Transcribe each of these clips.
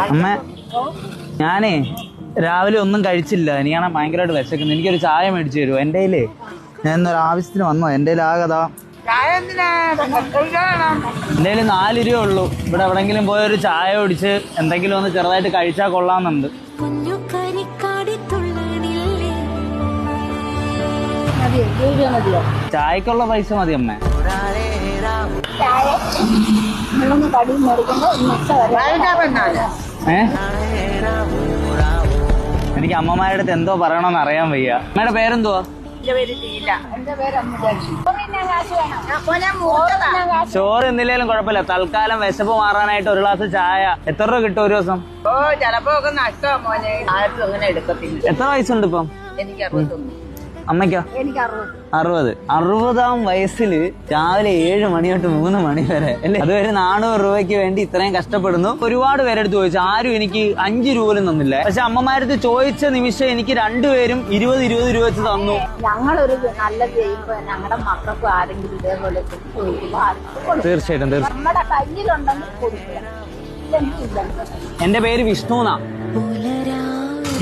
അമ്മ ഞാനേ രാവിലെ ഒന്നും കഴിച്ചില്ല. എനിക്കാണെ ഭയങ്കരമായിട്ട് വിശക്കുന്നു. എനിക്കൊരു ചായ മേടിച്ചു തരുമോ? എൻ്റെ കയ്യിലേ ഞാൻ ഇന്നൊരു ആവശ്യത്തിന് വന്നോ. എൻ്റെ കയ്യിൽ ആകതാ എൻ്റെ കയ്യിൽ 4 രൂപ ഉള്ളൂ. ഇവിടെ എവിടെങ്കിലും പോയൊരു ചായ കുടിച്ച് എന്തെങ്കിലും ഒന്ന് ചെറുതായിട്ട് കഴിച്ചാൽ കൊള്ളാമെന്നുണ്ട്. ചായക്കുള്ള പൈസ മതി അമ്മേ. എനിക്ക് അമ്മമാരുടെ അടുത്ത് എന്തോ പറയണമെന്ന് അറിയാൻ വയ്യ. അമ്മയുടെ പേരെന്തുവാ? ചോറ് എന്തില്ലേലും കുഴപ്പമില്ല. തൽക്കാലം വിശപ്പ് മാറാനായിട്ട് ഒരു ഗ്ലാസ് ചായ. എത്ര രൂപ കിട്ടും ഒരു ദിവസം? എത്ര വയസ്സുണ്ട് ഇപ്പം? അമ്മയ്ക്കോ? 60. 60-ാം വയസ്സില് രാവിലെ 7 മണി തൊട്ട് 3 മണി വരെ അല്ലേ? അതുവരെ 400 രൂപയ്ക്ക് വേണ്ടി ഇത്രയും കഷ്ടപ്പെടുന്നു. ഒരുപാട് പേരെടുത്ത് ചോദിച്ചു, ആരും എനിക്ക് 5 രൂപ പോലും തന്നില്ല. പക്ഷെ അമ്മമാരടുത്ത് ചോദിച്ച നിമിഷം എനിക്ക് 2 പേരും 20 രൂപ വെച്ച് തന്നു. ഞങ്ങളൊരു നല്ലത് ചെയ്യുമ്പോ ഞങ്ങളുടെ മക്കൾക്കും ആരെങ്കിലും ഇതേപോലെ തീർച്ചയായിട്ടും നമ്മുടെ കയ്യിലുണ്ടെങ്കിൽ കൊടുക്കുക. എന്റെ പേര് വിഷ്ണുനാ.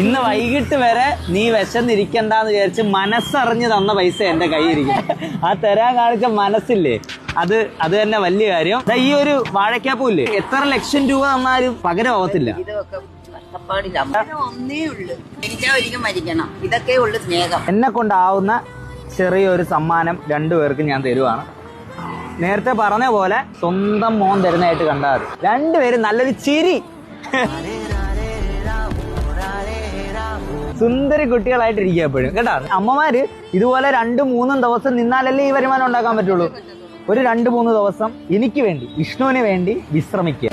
ഇന്ന് വൈകിട്ട് വരെ നീ വിശന്നിരിക്കണ്ടെന്ന് വിചാരിച്ച് മനസ്സറിഞ്ഞ് തന്ന പൈസ എന്റെ കയ്യിരിക്കും. ആ തരാൻ കാണിച്ച മനസ്സില്ലേ, അത് തന്നെ വലിയ കാര്യം. ഈ ഒരു വാഴക്കാപ്പൂല്ലേ, എത്ര ലക്ഷം രൂപ തന്നാലും പകരമാവത്തില്ല. എന്നെ കൊണ്ടാവുന്ന ചെറിയൊരു സമ്മാനം 2 പേർക്ക് ഞാൻ തരുവാണ്. നേരത്തെ പറഞ്ഞ പോലെ സ്വന്തം മോൻ തരുന്നതായിട്ട് കണ്ടാൽ 2 പേരും നല്ലൊരു ചിരി, സുന്ദരി കുട്ടികളായിട്ടിരിക്കുക എപ്പോഴും കേട്ടോ. അമ്മമാര് ഇതുപോലെ 2-3 ദിവസം നിന്നാലല്ലേ ഈ വരുമാനം ഉണ്ടാക്കാൻ പറ്റുള്ളൂ. ഒരു 2-3 ദിവസം എനിക്ക് വേണ്ടി, വിഷ്ണുവിന് വേണ്ടി വിശ്രമിക്കുക.